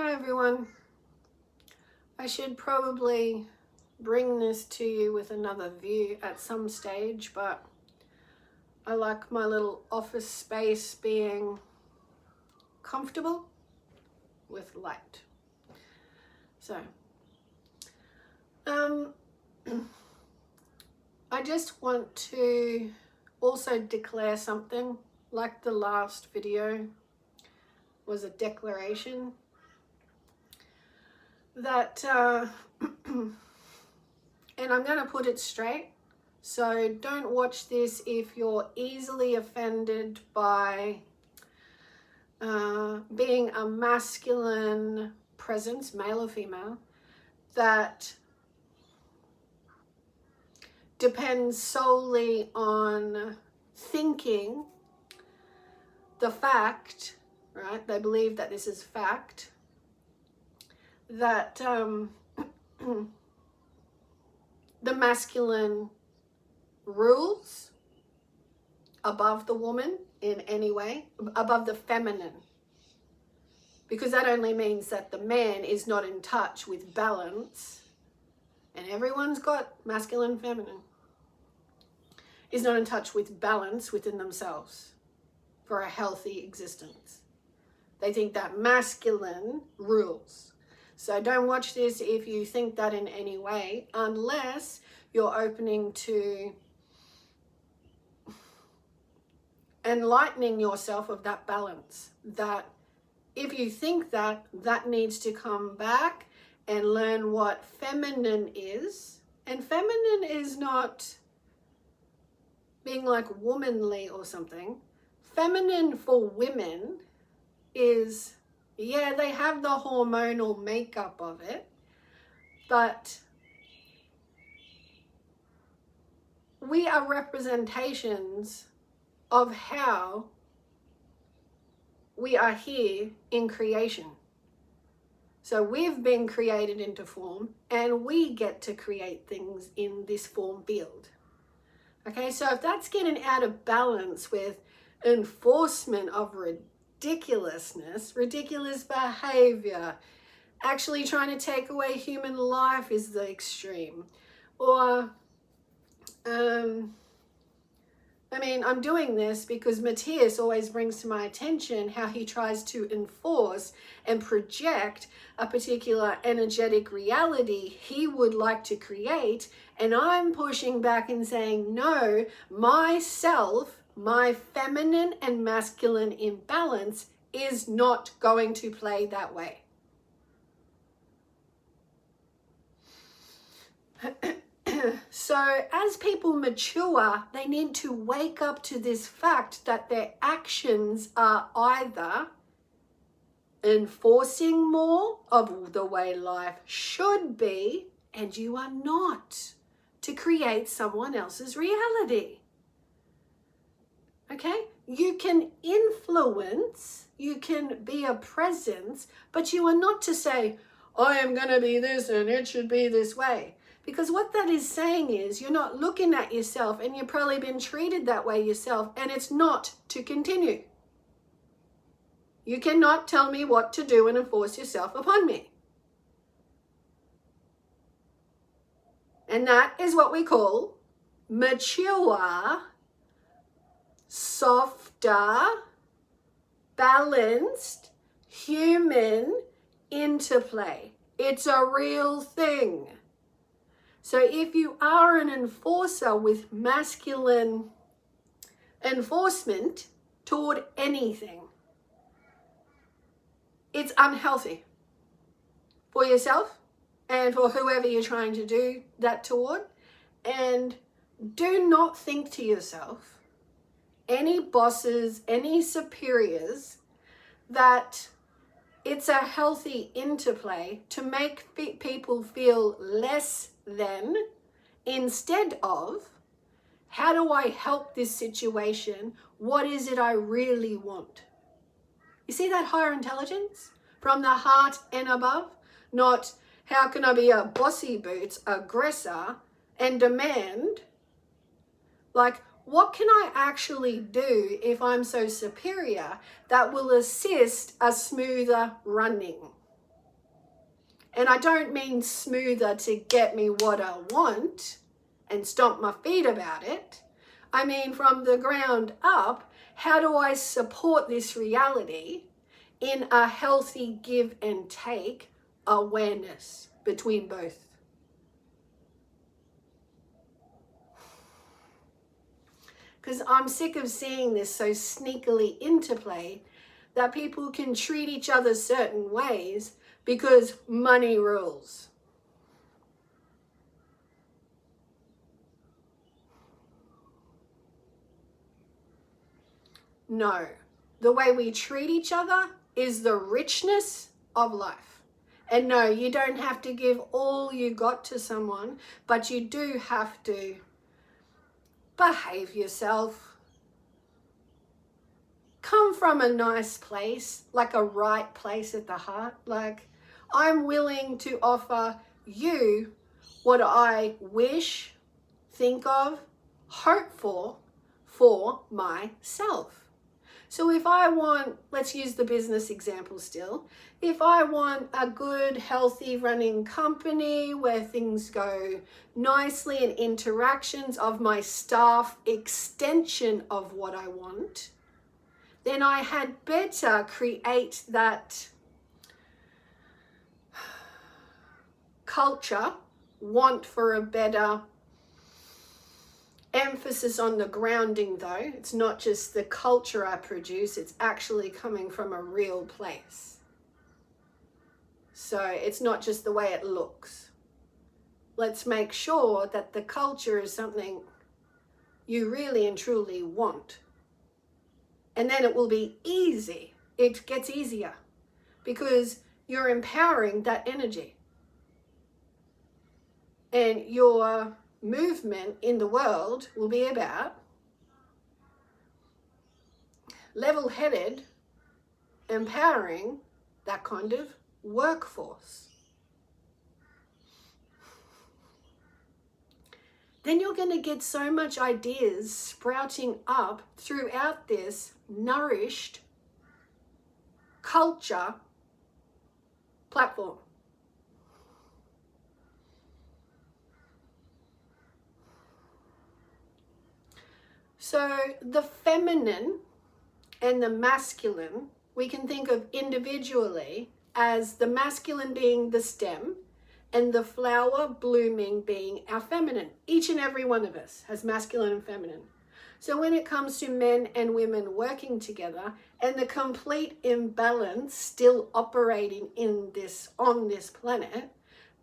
Hi everyone. I should probably bring this to you with another view at some stage, but I like my little office space being comfortable with light. So, I just want to also declare something, like the last video was a declaration, that and I'm going to put it straight, so don't watch this if you're easily offended by being a masculine presence, male or female, that depends solely on thinking the fact, right? They believe that this is fact, that the masculine rules above the woman in any way, above the feminine, because that only means that the man is not in touch with balance, and everyone's got masculine, feminine, is not in touch with balance within themselves for a healthy existence. They think that masculine rules. So don't watch this if you think that in any way, unless you're opening to enlightening yourself of that balance. That if you think that, that needs to come back and learn what feminine is. And feminine is not being like womanly or something. Feminine for women is, yeah, they have the hormonal makeup of it, but we are representations of how we are here in creation. So we've been created into form, and we get to create things in this form field. Okay, so if that's getting out of balance with enforcement of ridiculousness, ridiculous behavior, actually trying to take away human life is the extreme. Or, I'm doing this because Matthias always brings to my attention how he tries to enforce and project a particular energetic reality he would like to create, and I'm pushing back and saying, no, myself, my feminine and masculine imbalance is not going to play that way. So as people mature, they need to wake up to this fact that their actions are either enforcing more of the way life should be, and you are not to create someone else's reality. Okay? You can influence, you can be a presence, but you are not to say, I am going to be this and it should be this way. Because what that is saying is you're not looking at yourself, and you've probably been treated that way yourself, and it's not to continue. You cannot tell me what to do and enforce yourself upon me. And that is what we call mature, softer, balanced, human interplay. It's a real thing. So if you are an enforcer with masculine enforcement toward anything, it's unhealthy for yourself and for whoever you're trying to do that toward. And do not think to yourself, any bosses, any superiors, that it's a healthy interplay to make people feel less than, instead of, how do I help this situation? What is it I really want? You see that higher intelligence from the heart and above? Not how can I be a bossy boots aggressor and demand, like, what can I actually do if I'm so superior that will assist a smoother running? And I don't mean smoother to get me what I want and stomp my feet about it. I mean from the ground up, how do I support this reality in a healthy give and take awareness between both? Because I'm sick of seeing this so sneakily interplay that people can treat each other certain ways because money rules. No, the way we treat each other is the richness of life. And no, you don't have to give all you got to someone, but you do have to behave yourself. Come from a nice place, like a right place at the heart. Like, I'm willing to offer you what I wish, think of, hope for myself. So if I want, let's use the business example still, if I want a good, healthy running company where things go nicely and interactions of my staff, extension of what I want, then I had better create that culture, want for a better emphasis on the grounding though. It's not just the culture I produce, it's actually coming from a real place. So it's not just the way it looks. Let's make sure that the culture is something you really and truly want. And then it will be easy. It gets easier because you're empowering that energy. And your movement in the world will be about level-headed, empowering that kind of workforce. Then you're going to get so much ideas sprouting up throughout this nourished culture platform. So the feminine and the masculine, we can think of individually as the masculine being the stem and the flower blooming being our feminine. Each and every one of us has masculine and feminine. So when it comes to men and women working together and the complete imbalance still operating in this, on this planet,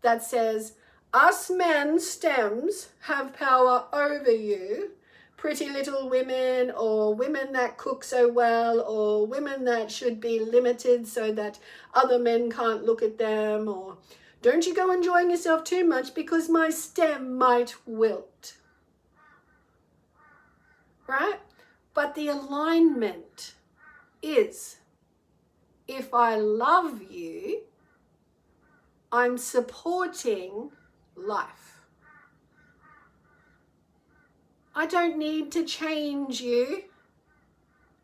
that says us men stems have power over you, pretty little women, or women that cook so well, or women that should be limited so that other men can't look at them, or don't you go enjoying yourself too much because my stem might wilt. Right? But the alignment is, if I love you, I'm supporting life. I don't need to change you.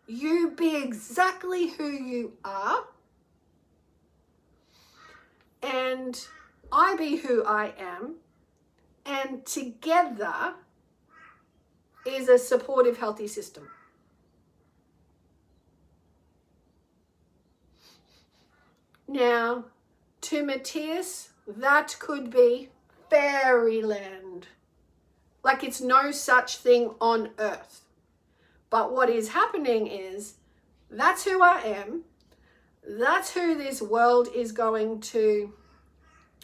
You be exactly who you are. And I be who I am. And together is a supportive, healthy system. Now, to Matthias, that could be fairyland. Like it's no such thing on earth. But what is happening is, that's who I am. That's who this world is going to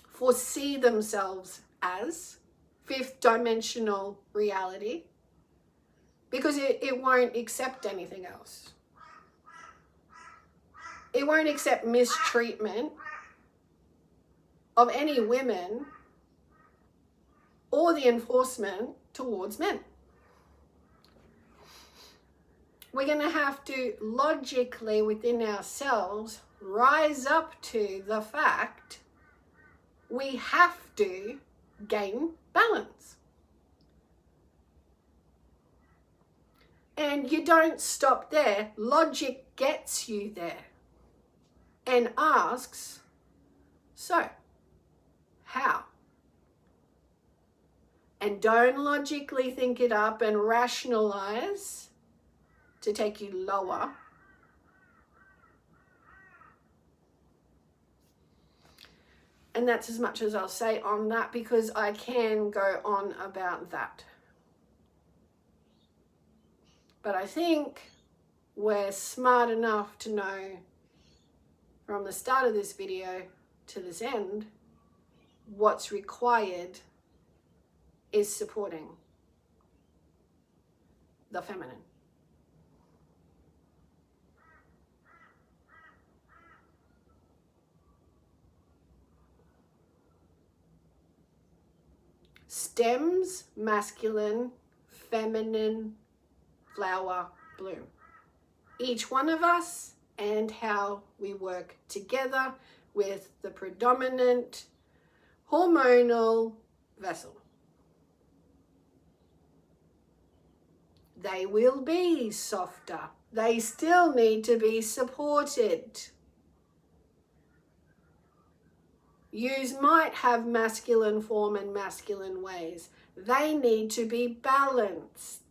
foresee themselves as, fifth dimensional reality, because it won't accept anything else. It won't accept mistreatment of any women or the enforcement towards men. We're going to have to logically within ourselves rise up to the fact we have to gain balance. And you don't stop there. Logic gets you there and asks, so How? And don't logically think it up and rationalize to take you lower. And that's as much as I'll say on that, because I can go on about that. But I think we're smart enough to know from the start of this video to this end, what's required is supporting the feminine. Stems, masculine, feminine, flower, bloom. Each one of us and how we work together with the predominant hormonal vessel. They will be softer. They still need to be supported. Yous might have masculine form and masculine ways. They need to be balanced.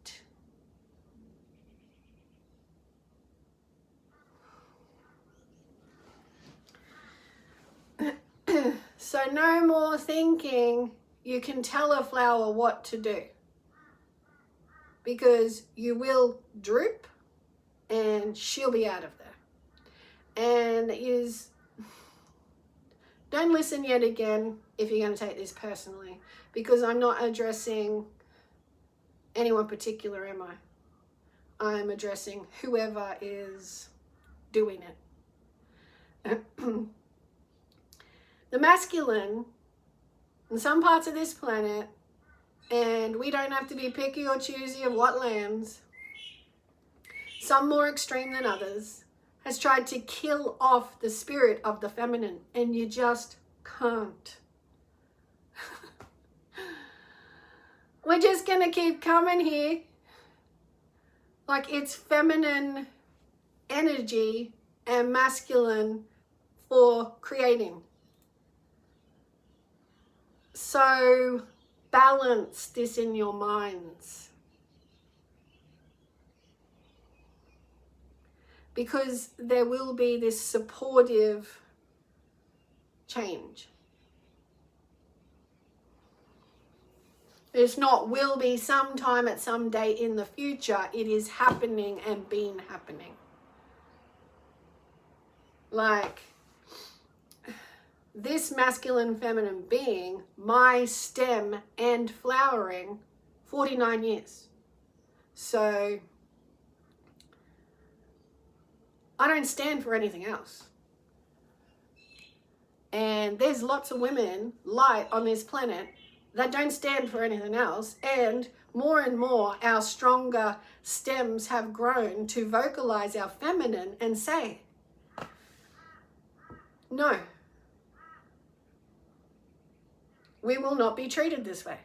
So no more thinking you can tell a flower what to do, because you will droop and she'll be out of there. And don't listen yet again if you're going to take this personally, because I'm not addressing anyone particular, am I? I'm addressing whoever is doing it. The masculine in some parts of this planet, and we don't have to be picky or choosy of what lands, some more extreme than others, has tried to kill off the spirit of the feminine, and you just can't. We're just going to keep coming here like it's feminine energy and masculine for creating. So balance this in your minds, because there will be this supportive change. It's not will be sometime at some day in the future. It is happening and been happening. Like this masculine feminine being, my stem and flowering, 49 years. So I don't stand for anything else. And there's lots of women, light on this planet, that don't stand for anything else. And more, our stronger stems have grown to vocalize our feminine and say, no, we will not be treated this way.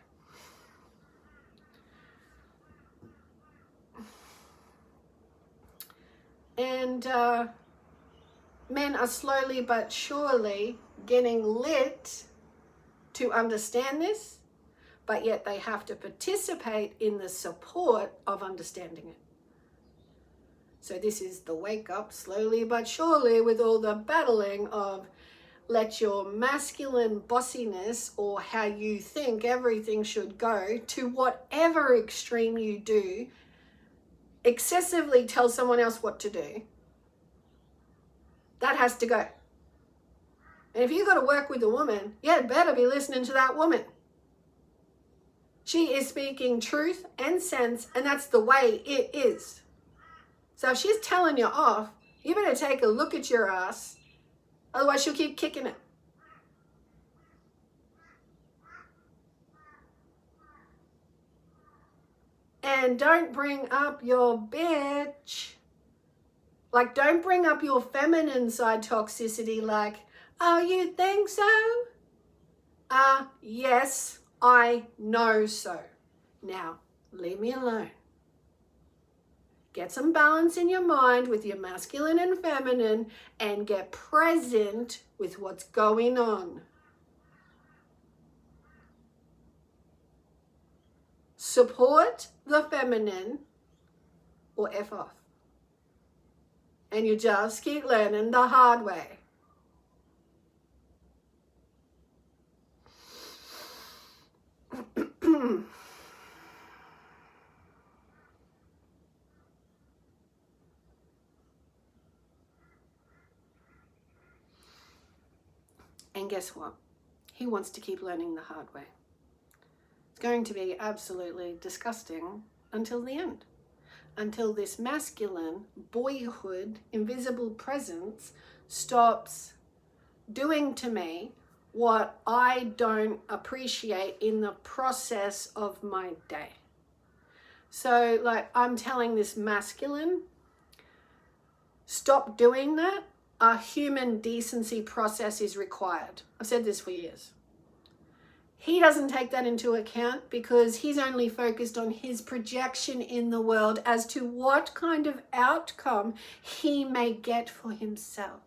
And men are slowly but surely getting lit to understand this, but yet they have to participate in the support of understanding it. So this is the wake up slowly but surely, with all the battling of let your masculine bossiness, or how you think everything should go, to whatever extreme you do, excessively tell someone else what to do. That has to go. And if you've got to work with a woman, you better be listening to that woman. She is speaking truth and sense, and that's the way it is. So if she's telling you off, you better take a look at your ass. Otherwise, she'll keep kicking it. And don't bring up your bitch. Like, don't bring up your feminine side toxicity like, oh, you think so? Yes, I know so. Now, leave me alone. Get some balance in your mind with your masculine and feminine, and get present with what's going on. support the feminine or F off. And you just keep learning the hard way. And guess what? He wants to keep learning the hard way. It's going to be absolutely disgusting until the end. Until this masculine boyhood, invisible presence stops doing to me what I don't appreciate in the process of my day. So like I'm telling this masculine, stop doing that. A human decency process is required. I've said this for years. He doesn't take that into account because he's only focused on his projection in the world as to what kind of outcome he may get for himself.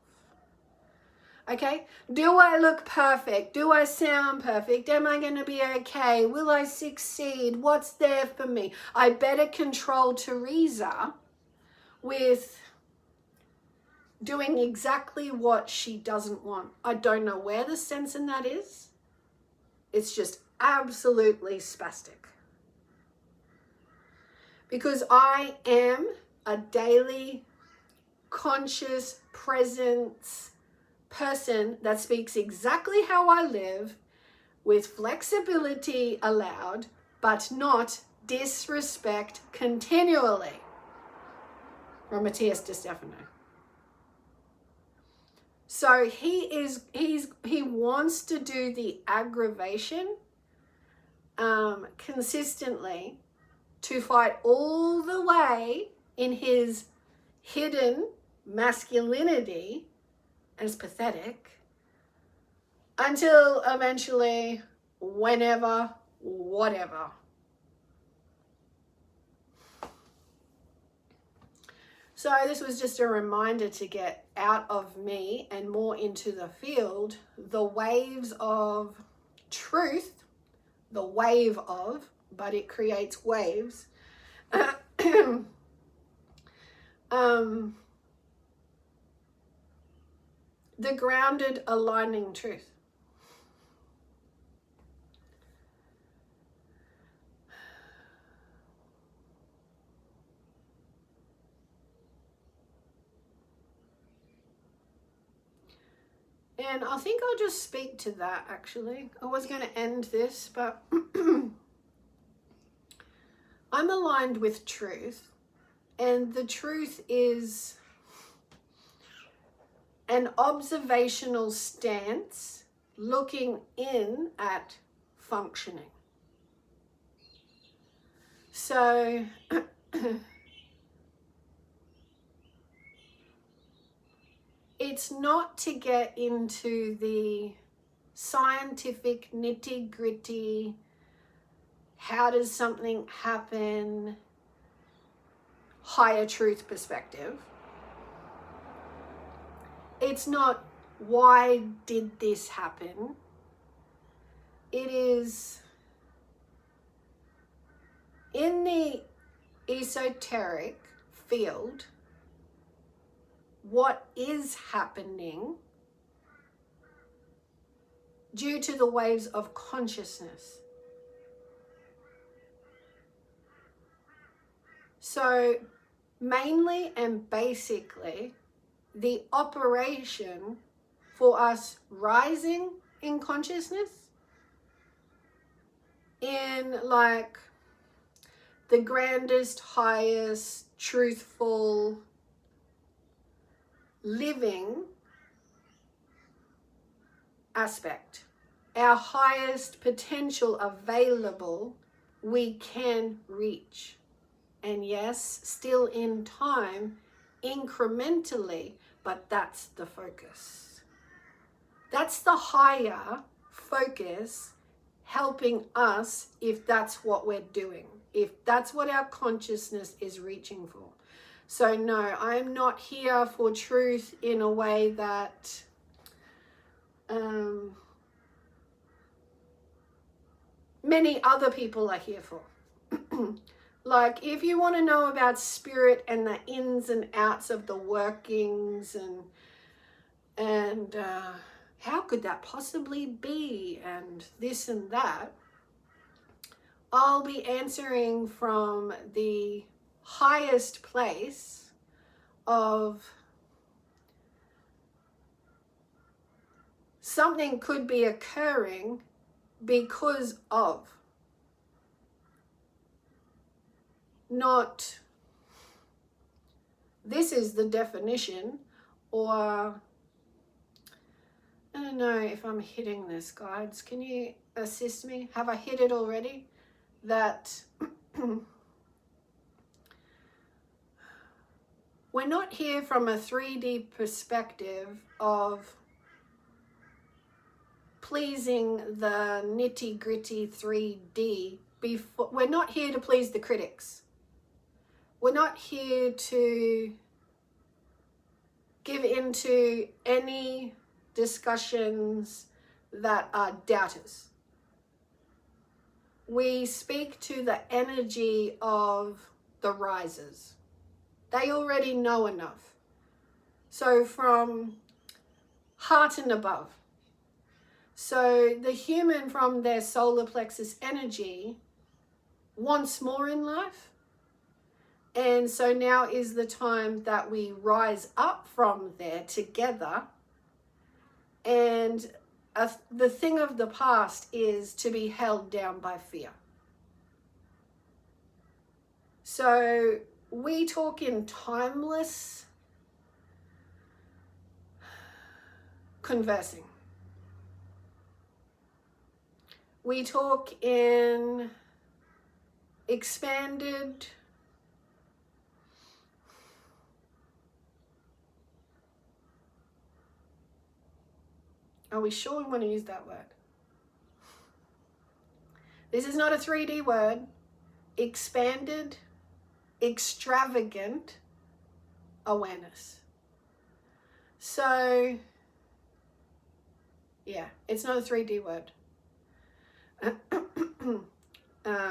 Okay? Do I look perfect? Do I sound perfect? Am I going to be okay? Will I succeed? What's there for me? I better control Teresa with doing exactly what she doesn't want. I don't know where the sense in that is. It's just absolutely spastic. Because I am a daily conscious presence person that speaks exactly how I live, with flexibility allowed, but not disrespect continually. From Matthias De Stefano. So he wants to do the aggravation consistently to fight all the way in his hidden masculinity, and it's pathetic, until eventually, whenever, whatever. So this was just a reminder to get out of me and more into the field, the waves of truth, the wave of, but it creates waves. The grounded, aligning truth. And I think I'll just speak to that, actually. I was going to end this, but I'm aligned with truth. And the truth is an observational stance looking in at functioning. So it's not to get into the scientific nitty-gritty, how does something happen, higher truth perspective. It's not why did this happen. It is in the esoteric field, what is happening due to the waves of consciousness. So mainly and basically, the operation for us rising in consciousness, in like the grandest, highest, truthful living aspect, our highest potential available, we can reach. And yes, still in time, incrementally, but that's the focus. That's the higher focus helping us if that's what we're doing, if that's what our consciousness is reaching for. So no, I'm not here for truth in a way that many other people are here for. Like, if you want to know about spirit and the ins and outs of the workings and how could that possibly be and this and that, I'll be answering from the highest place of something could be occurring because of, not this is the definition, or I don't know if I'm hitting this, guides. Can you assist me? Have I hit it already? That we're not here from a 3D perspective of pleasing the nitty-gritty 3D. We're not here to please the critics. We're not here to give into any discussions that are doubters. We speak to the energy of the risers. They already know enough. So from heart and above. So the human from their solar plexus energy wants more in life. And so now is the time that we rise up from there together. And the thing of the past is to be held down by fear. So we talk in timeless conversing. We talk in expanded Are we sure we want to use that word? This is not a 3D word. Expanded, extravagant awareness. So, yeah, it's not a 3D word.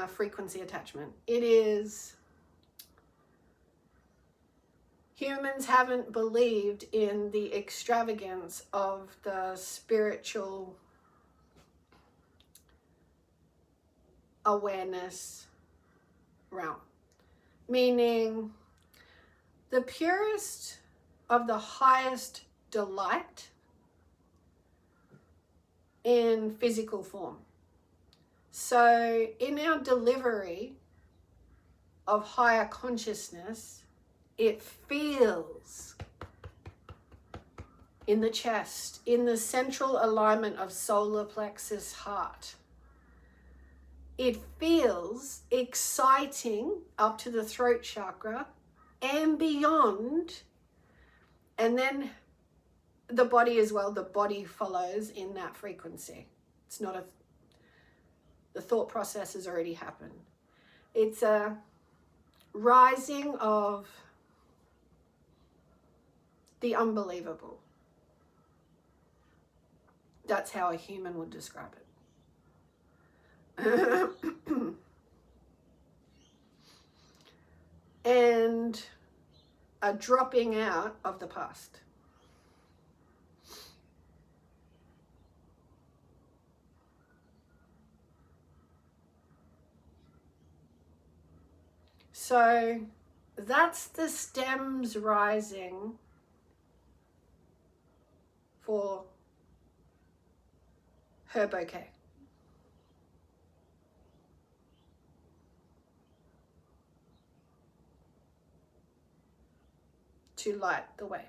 Frequency attachment. It is, humans haven't believed in the extravagance of the spiritual awareness realm. Meaning, the purest of the highest delight in physical form. So in our delivery of higher consciousness, it feels in the chest, in the central alignment of solar plexus heart. It feels exciting up to the throat chakra and beyond. And then the body as well, the body follows in that frequency. It's not the thought process has already happened. It's a rising of the unbelievable. That's how a human would describe it. And a dropping out of the past. So that's the stems rising for her bouquet. To light the way.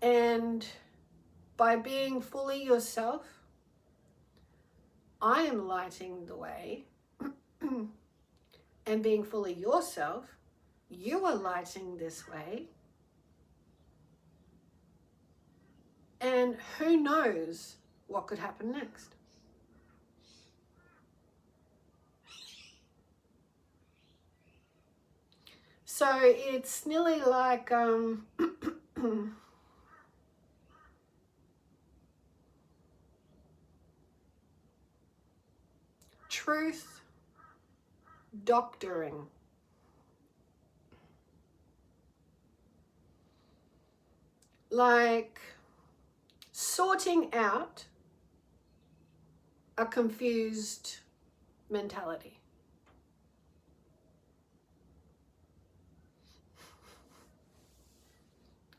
And by being fully yourself, I am lighting the way. And being fully yourself, you are lighting this way. And who knows what could happen next? So it's nearly like truth doctoring. Like sorting out a confused mentality.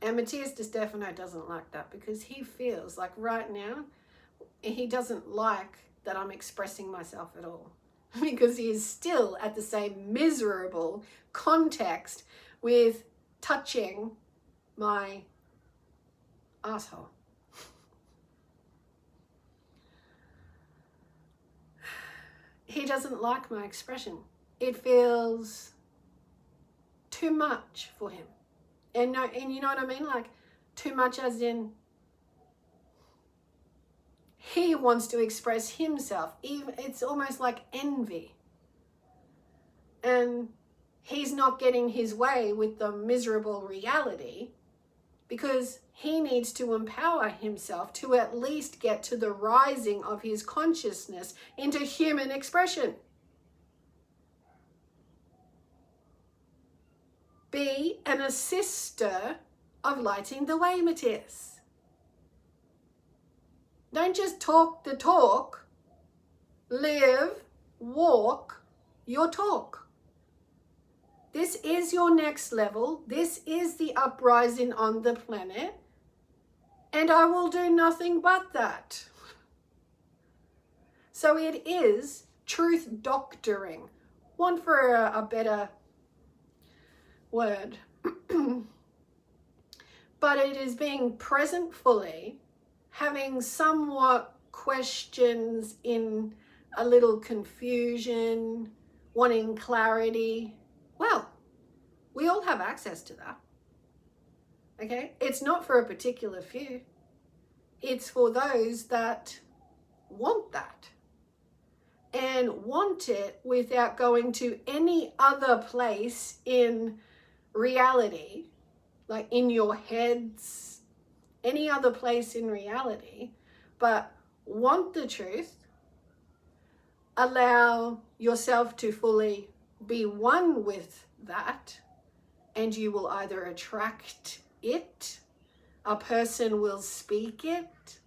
And Matías De Stefano doesn't like that, because he feels like right now he doesn't like that I'm expressing myself at all, because he is still at the same miserable context with touching my asshole. He doesn't like my expression. It feels too much for him. And you know what I mean? Like, too much as in he wants to express himself. Even it's almost like envy. And he's not getting his way with the miserable reality, because he needs to empower himself to at least get to the rising of his consciousness into human expression. Be an assister of lighting the way, Matías. Don't just talk the talk. Live, walk your talk. This is your next level. This is the uprising on the planet. And I will do nothing but that. So it is truth doctoring. One for a better word. But it is being present fully, having somewhat questions in a little confusion, wanting clarity. Well, we all have access to that. Okay? It's not for a particular few. It's for those that want that. And want it without going to any other place in reality, like in your heads, any other place in reality, but want the truth, allow yourself to fully be one with that, and you will either attract it, a person will speak it,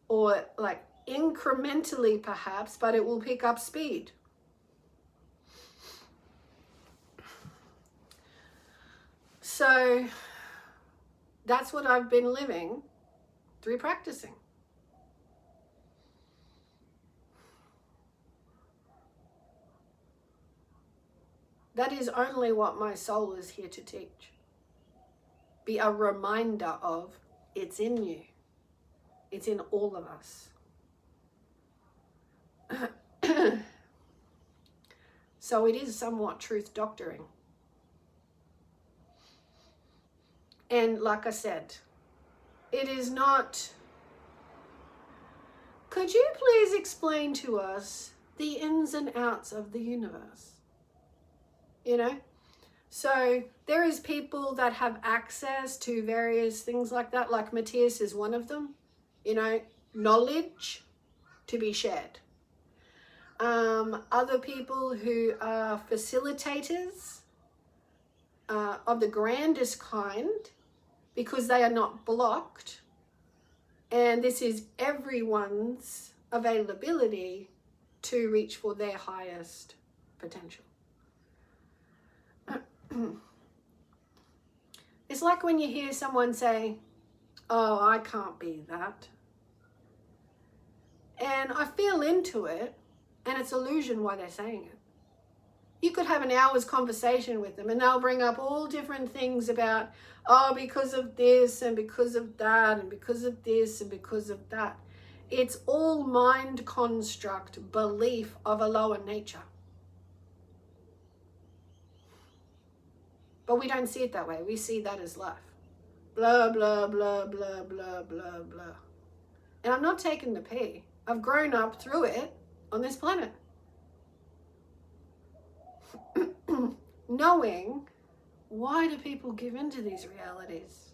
or like incrementally perhaps, but it will pick up speed. So that's what I've been living through practicing. That is only what my soul is here to teach. Be a reminder of it's in you. It's in all of us. So it is somewhat truth doctoring. And like I said, it is not, could you please explain to us the ins and outs of the universe? You know? So there is people that have access to various things like that, like Matías is one of them, you know, knowledge to be shared. Other people who are facilitators of the grandest kind, because they are not blocked, and this is everyone's availability to reach for their highest potential. It's like when you hear someone say, oh, I can't be that. And I feel into it, and it's illusion why they're saying it. You could have an hour's conversation with them and they'll bring up all different things about, oh, because of this and because of that and because of this and because of that. It's all mind construct belief of a lower nature. But we don't see it that way. We see that as life. Blah, blah, blah, blah, blah, blah, blah. And I'm not taking the pee. I've grown up through it on this planet. knowing, why do people give into these realities?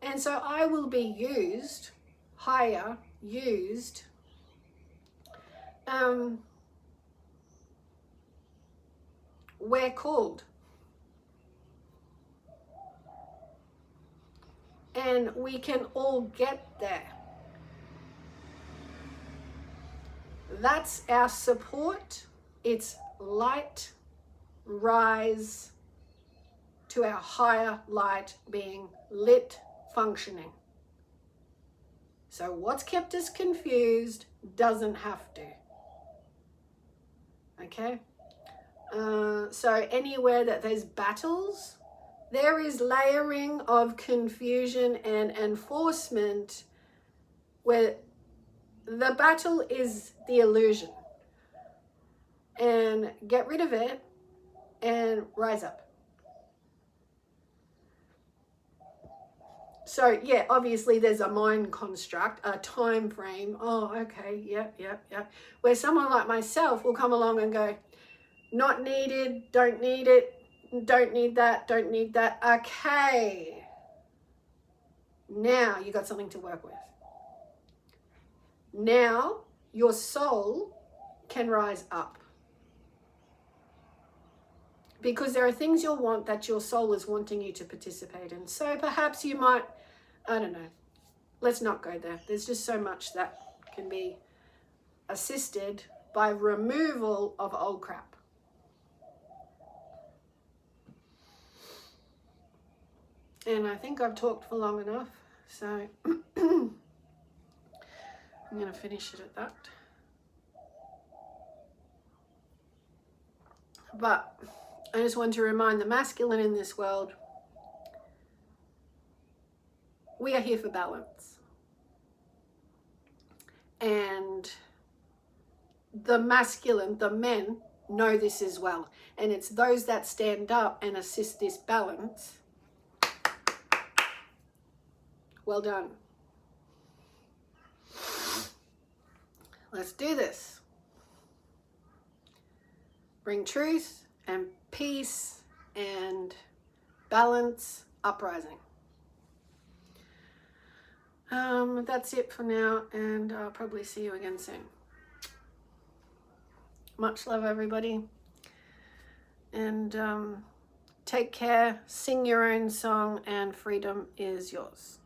And so I will be used, higher, used, we're called. And we can all get there. That's our support. It's light, rise to our higher light being lit, functioning. So what's kept us confused doesn't have to. Okay? So anywhere that there's battles, there is layering of confusion and enforcement where the battle is the illusion. And get rid of it and rise up. So yeah, obviously there's a mind construct, a time frame. Oh, okay, yep. Where someone like myself will come along and go, not needed, don't need it, don't need that, don't need that. Okay, now you got something to work with. Now your soul can rise up. Because there are things you'll want that your soul is wanting you to participate in. So perhaps you might, I don't know, let's not go there. There's just so much that can be assisted by removal of old crap. And I think I've talked for long enough, so I'm going to finish it at that. But I just want to remind the masculine in this world, we are here for balance. And the masculine, the men, know this as well. And it's those that stand up and assist this balance. Well done. Let's do this. Bring truth and peace and balance, uprising. That's it for now, and I'll probably see you again soon. Much love, everybody. And take care, sing your own song, and freedom is yours.